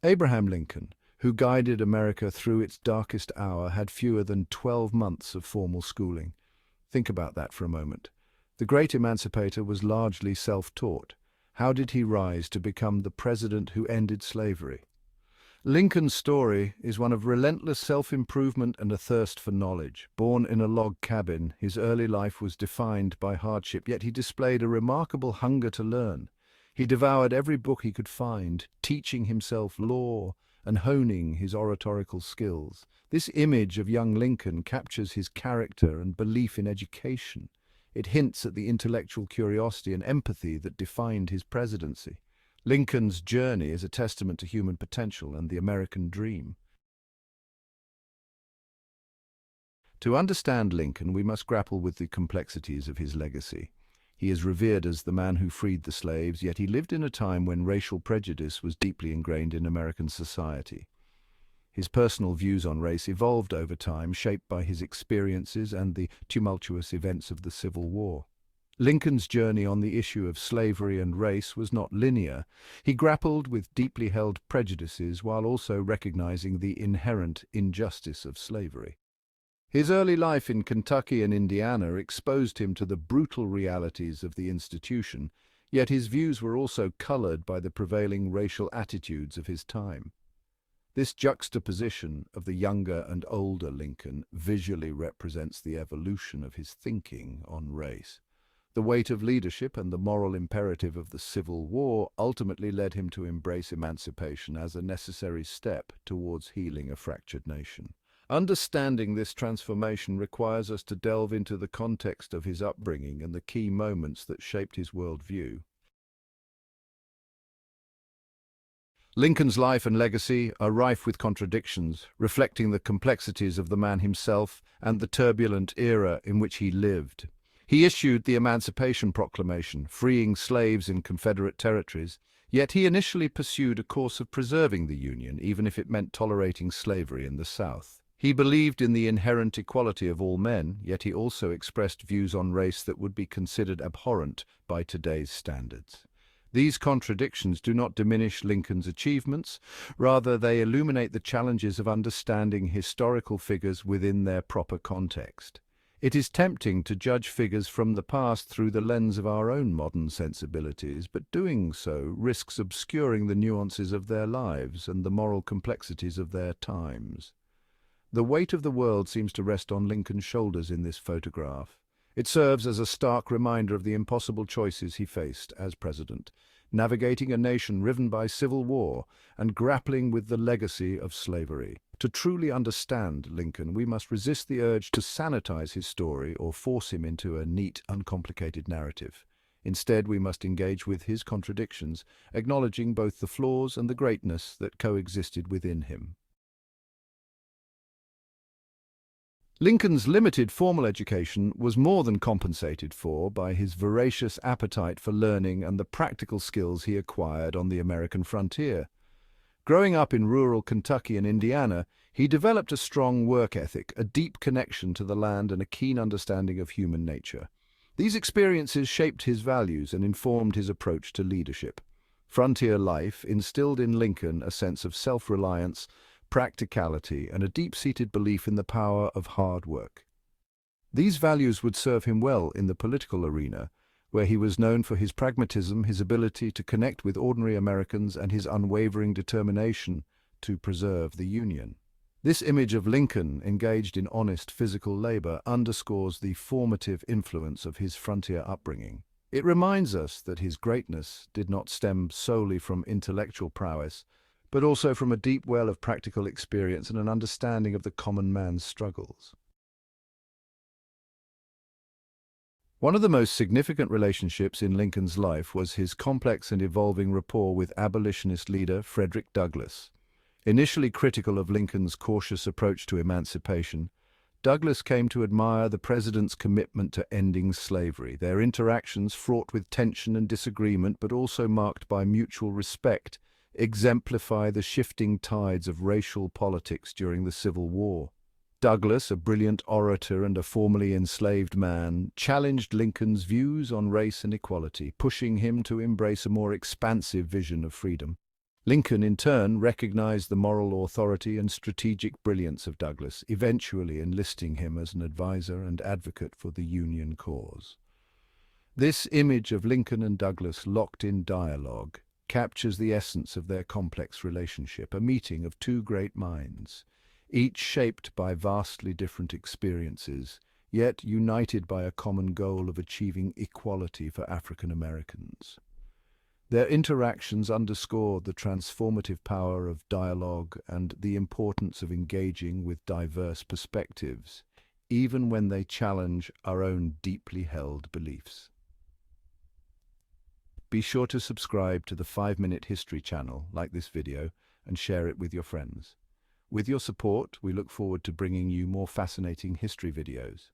Abraham Lincoln, who guided America through its darkest hour, had fewer than 12 months of formal schooling. Think about that for a moment. The great emancipator was largely self-taught. How did he rise to become the president who ended slavery? Lincoln's story is one of relentless self-improvement and a thirst for knowledge. Born in a log cabin, his early life was defined by hardship, yet he displayed a remarkable hunger to learn. He devoured every book he could find, teaching himself law and honing his oratorical skills. This image of young Lincoln captures his character and belief in education. It hints at the intellectual curiosity and empathy that defined his presidency. Lincoln's journey is a testament to human potential and the American dream. To understand Lincoln, we must grapple with the complexities of his legacy. He is revered as the man who freed the slaves, yet he lived in a time when racial prejudice was deeply ingrained in American society. His personal views on race evolved over time, shaped by his experiences and the tumultuous events of the Civil War. Lincoln's journey on the issue of slavery and race was not linear. He grappled with deeply held prejudices while also recognizing the inherent injustice of slavery. His early life in Kentucky and Indiana exposed him to the brutal realities of the institution, yet his views were also colored by the prevailing racial attitudes of his time. This juxtaposition of the younger and older Lincoln visually represents the evolution of his thinking on race. The weight of leadership and the moral imperative of the Civil War ultimately led him to embrace emancipation as a necessary step towards healing a fractured nation. Understanding this transformation requires us to delve into the context of his upbringing and the key moments that shaped his worldview. Lincoln's life and legacy are rife with contradictions, reflecting the complexities of the man himself and the turbulent era in which he lived. He issued the Emancipation Proclamation, freeing slaves in Confederate territories, yet he initially pursued a course of preserving the Union, even if it meant tolerating slavery in the South. He believed in the inherent equality of all men, yet he also expressed views on race that would be considered abhorrent by today's standards. These contradictions do not diminish Lincoln's achievements, rather they illuminate the challenges of understanding historical figures within their proper context. It is tempting to judge figures from the past through the lens of our own modern sensibilities, but doing so risks obscuring the nuances of their lives and the moral complexities of their times. The weight of the world seems to rest on Lincoln's shoulders in this photograph. It serves as a stark reminder of the impossible choices he faced as president, navigating a nation riven by civil war and grappling with the legacy of slavery. To truly understand Lincoln, we must resist the urge to sanitize his story or force him into a neat, uncomplicated narrative. Instead, we must engage with his contradictions, acknowledging both the flaws and the greatness that coexisted within him. Lincoln's limited formal education was more than compensated for by his voracious appetite for learning and the practical skills he acquired on the American frontier. Growing up in rural Kentucky and Indiana, he developed a strong work ethic, a deep connection to the land, and a keen understanding of human nature. These experiences shaped his values and informed his approach to leadership. Frontier life instilled in Lincoln a sense of self-reliance, practicality, and a deep-seated belief in the power of hard work. These values would serve him well in the political arena, where he was known for his pragmatism, his ability to connect with ordinary Americans, and his unwavering determination to preserve the Union. This image of Lincoln engaged in honest physical labor underscores the formative influence of his frontier upbringing. It reminds us that his greatness did not stem solely from intellectual prowess, but also from a deep well of practical experience and an understanding of the common man's struggles. One of the most significant relationships in Lincoln's life was his complex and evolving rapport with abolitionist leader Frederick Douglass. Initially critical of Lincoln's cautious approach to emancipation, Douglass came to admire the president's commitment to ending slavery. Their interactions, fraught with tension and disagreement but also marked by mutual respect, exemplify the shifting tides of racial politics during the Civil War. Douglass, a brilliant orator and a formerly enslaved man, challenged Lincoln's views on race and equality, pushing him to embrace a more expansive vision of freedom. Lincoln, in turn, recognized the moral authority and strategic brilliance of Douglass, eventually enlisting him as an advisor and advocate for the Union cause. This image of Lincoln and Douglass locked in dialogue captures the essence of their complex relationship, a meeting of two great minds, each shaped by vastly different experiences, yet united by a common goal of achieving equality for African Americans. Their interactions underscore the transformative power of dialogue and the importance of engaging with diverse perspectives, even when they challenge our own deeply held beliefs. Be sure to subscribe to the 5-Minute History channel, like this video, and share it with your friends. With your support, we look forward to bringing you more fascinating history videos.